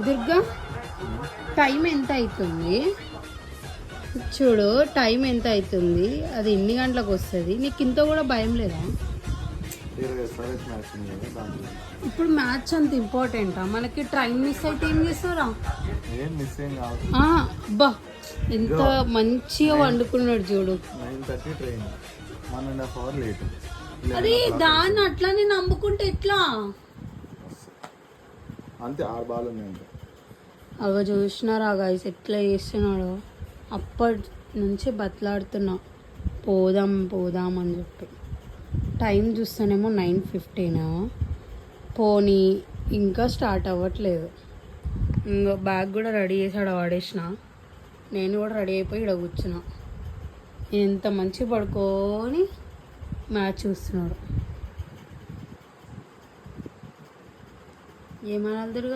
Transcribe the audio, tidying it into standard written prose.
Durga time ఎంత అవుతుంది చూడు, టైం ఎంత అవుతుంది, అది ఎన్ని గంటలకు వస్తుంది, నీకు ఇంత కూడా భయం లేదా? ఇప్పుడు మ్యాచ్ అంత ఇంపార్టెంటా మనకి? ట్రైన్ మిస్ అయితే ఏం చేస్తారా? అబ్బా ఎంత మంచిగా వండుకున్నాడు చూడు. 9:30 ట్రైన్, 1.5 hours లేట్. అరే దాన్ని అట్లానే నమ్ముకుంటే ఎట్లా? అంతే 6 బాల్ ఉన్నాయి. అవ చూసినారా గైస్ ఎట్లా చేస్తున్నాడు? అప్పటి నుంచి బతలాడుతున్నా పోదాం పోదాం అని చెప్పి. టైం చూస్తేనేమో 9:15. పోనీ ఇంకా స్టార్ట్ అవ్వట్లేదు. ఇంకా బ్యాగ్ కూడా రెడీ చేసాడు, వాడేసిన. నేను కూడా రెడీ అయిపోయి ఇక్కడ కూర్చున్నా. ఎంత మంచి పడుకొని మ్యాచ్ చూస్తున్నాడు. ఏమనాలి దుర్గా?